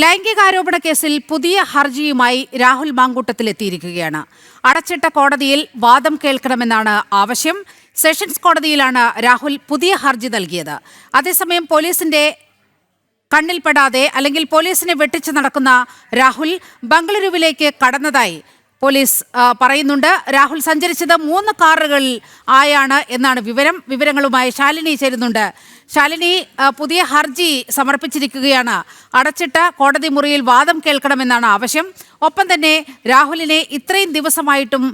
ലൈംഗികാരോപണ കേസിൽ പുതിയ ഹർജിയുമായി രാഹുൽ മാങ്കൂട്ടത്തിലെത്തിയിരിക്കുകയാണ്. അടച്ചിട്ട കോടതിയിൽ വാദം കേൾക്കണമെന്നാണ് ആവശ്യം. സെഷൻസ് കോടതിയിലാണ് രാഹുൽ പുതിയ ഹർജി നൽകിയത്. അതേസമയം പോലീസിന്റെ കണ്ണിൽപ്പെടാതെ അല്ലെങ്കിൽ പോലീസിനെ വെട്ടിച്ചു നടക്കുന്ന രാഹുൽ ബംഗളൂരുവിലേക്ക് കടന്നതായി പോലീസ് പറയുന്നുണ്ട്. രാഹുൽ സഞ്ചരിച്ചത് 3 കാറുകളിൽ ആയാണ് എന്നാണ് വിവരങ്ങളുമായി ശാലിനി ചേരുന്നുണ്ട്. ശാലിനി, പുതിയ ഹർജി സമർപ്പിച്ചിരിക്കുകയാണ്. അടച്ചിട്ട കോടതി മുറിയിൽ വാദം കേൾക്കണമെന്നാണ് ആവശ്യം. ഒപ്പം തന്നെ രാഹുലിനെ ഇത്രയും ദിവസമായിട്ടും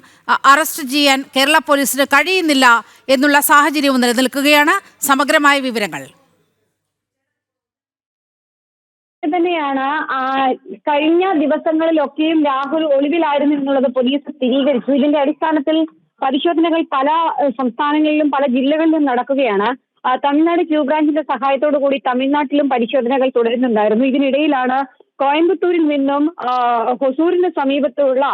അറസ്റ്റ് ചെയ്യാൻ കേരള പോലീസിന് കഴിയുന്നില്ല എന്നുള്ള സാഹചര്യവും നിലനിൽക്കുകയാണ്. സമഗ്രമായ വിവരങ്ങൾ തന്നെയാണ്. കഴിഞ്ഞ ദിവസങ്ങളിലൊക്കെയും രാഹുൽ ഒളിവിലായിരുന്നു എന്നുള്ളത് പോലീസ് സ്ഥിരീകരിച്ചു. ഇതിന്റെ അടിസ്ഥാനത്തിൽ പരിശോധനകൾ പല സംസ്ഥാനങ്ങളിലും പല ജില്ലകളിലും നടക്കുകയാണ്. തമിഴ്നാട് ക്യൂബ്രാഞ്ചിന്റെ സഹായത്തോടു കൂടി തമിഴ്നാട്ടിലും പരിശോധനകൾ തുടരുന്നുണ്ടായിരുന്നു. ഇതിനിടയിലാണ് കോയമ്പത്തൂരിൽ നിന്നും ഹൊസൂരിന് സമീപത്തുള്ള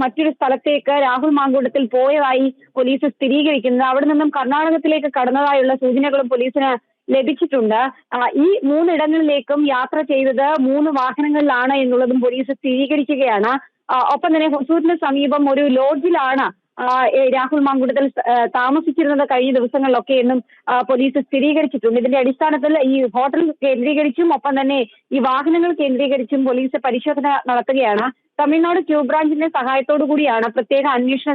മറ്റൊരു സ്ഥലത്തേക്ക് രാഹുൽ മാങ്കൂട്ടത്തിൽ പോയതായി പോലീസ് സ്ഥിരീകരിക്കുന്നത്. അവിടെ നിന്നും കർണാടകത്തിലേക്ക് കടന്നതായുള്ള സൂചനകളും പോലീസിന് ലഭിച്ചിട്ടുണ്ട്. ഈ 3 ഇടങ്ങളിലേക്കും യാത്ര ചെയ്തത് 3 വാഹനങ്ങളിലാണ് എന്നുള്ളതും പോലീസ് സ്ഥിരീകരിക്കുകയാണ്. ഒപ്പം തന്നെ ഹൊസൂരിന് സമീപം ഒരു ലോഡ്ജിലാണ് രാഹുൽ മാങ്കൂട്ടത്തിൽ താമസിച്ചിരുന്നത് കഴിഞ്ഞ ദിവസങ്ങളിലൊക്കെ എന്നും പോലീസ് സ്ഥിരീകരിച്ചിട്ടുണ്ട്. ഇതിന്റെ അടിസ്ഥാനത്തിൽ ഈ ഹോട്ടൽ കേന്ദ്രീകരിച്ചും ഒപ്പം തന്നെ ഈ വാഹനങ്ങൾ കേന്ദ്രീകരിച്ചും പോലീസ് പരിശോധന നടത്തുകയാണ്. തമിഴ്നാട് ക്യൂബ്രാഞ്ചിന്റെ സഹായത്തോടു കൂടിയാണ് പ്രത്യേക അന്വേഷണ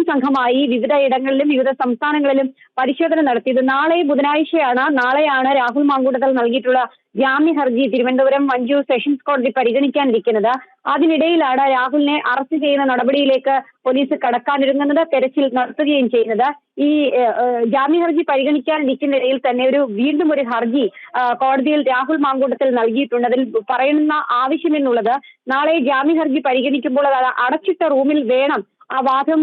സംഘമായി വിവിധ ഇടങ്ങളിലും വിവിധ സംസ്ഥാനങ്ങളിലും പരിശോധന നടത്തിയത്. നാളെ ബുധനാഴ്ചയാണ്. നാളെയാണ് രാഹുൽ മാങ്കൂട്ടത്തിൽ നൽകിയിട്ടുള്ള ജാമ്യ ഹർജി തിരുവനന്തപുരം മഞ്ജു സെഷൻസ് കോടതി പരിഗണിക്കാനിരിക്കുന്നത്. അതിനിടയിലാണ് രാഹുലിനെ അറസ്റ്റ് ചെയ്യുന്ന നടപടിയിലേക്ക് പോലീസ് കടക്കാനൊരുങ്ങുന്നത്, തെരച്ചിൽ നടത്തുകയും ചെയ്യുന്നത്. ഈ ജാമ്യ ഹർജി പരിഗണിക്കാനിരിക്കുന്നതിനിടയിൽ തന്നെ വീണ്ടും ഒരു ഹർജി കോടതിയിൽ രാഹുൽ മാങ്കൂട്ടത്തിൽ നൽകിയിട്ടുണ്ട്. അതിൽ പറയുന്ന ആവശ്യം എന്നുള്ളത് നാളെ ജാമ്യ ഹർജി പരിഗണിക്കുമ്പോൾ അത് അടച്ചിട്ട റൂമിൽ വേണം ആ വാദം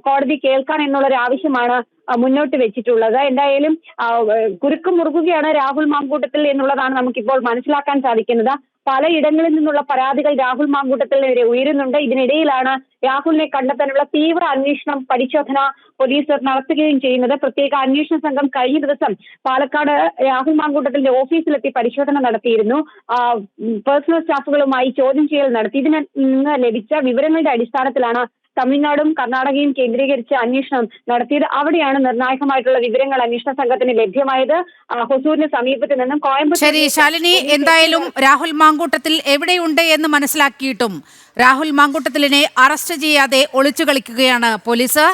കോടതി കേൾക്കാൻ എന്നുള്ളൊരു ആവശ്യമാണ് മുന്നോട്ട് വെച്ചിട്ടുള്ളത്. എന്തായാലും കുരുക്ക് മുറുകുകയാണ് രാഹുൽ മാങ്കൂട്ടത്തിൽ എന്നുള്ളതാണ് നമുക്കിപ്പോൾ മനസ്സിലാക്കാൻ സാധിക്കുന്നത്. പലയിടങ്ങളിൽ നിന്നുള്ള പരാതികൾ രാഹുൽ മാങ്കൂട്ടത്തിനെതിരെ ഉയരുന്നുണ്ട്. ഇതിനിടയിലാണ് രാഹുലിനെ കണ്ടെത്താനുള്ള തീവ്ര അന്വേഷണം പരിശോധന പോലീസ് നടത്തുകയും ചെയ്യുന്നത്. പ്രത്യേക അന്വേഷണ സംഘം കഴിഞ്ഞ ദിവസം പാലക്കാട് രാഹുൽ മാങ്കൂട്ടത്തിന്റെ ഓഫീസിലെത്തി പരിശോധന നടത്തിയിരുന്നു. പേഴ്സണൽ സ്റ്റാഫുകളുമായി ചോദ്യം ചെയ്യൽ നടത്തി. ഇതിന് നിന്ന് ലഭിച്ച വിവരങ്ങളുടെ അടിസ്ഥാനത്തിലാണ് തമിഴ്നാടും കർണാടകയും കേന്ദ്രീകരിച്ച് അന്വേഷണം നടത്തിയത്. അവിടെയാണ് നിർണായകമായിട്ടുള്ള വിവരങ്ങൾ അന്വേഷണ സംഘത്തിന് ലഭ്യമായത്. ഹൊസൂരിന് സമീപത്ത് നിന്നും കോയമ്പത്തൂർ. ശരി ശാലിനി, എന്തായാലും രാഹുൽ മാങ്കൂട്ടത്തിൽ എവിടെയുണ്ട് എന്ന് മനസ്സിലാക്കിയിട്ടും രാഹുൽ മാങ്കൂട്ടത്തിലിനെ അറസ്റ്റ് ചെയ്യാതെ ഒളിച്ചു കളിക്കുകയാണ് പോലീസ്.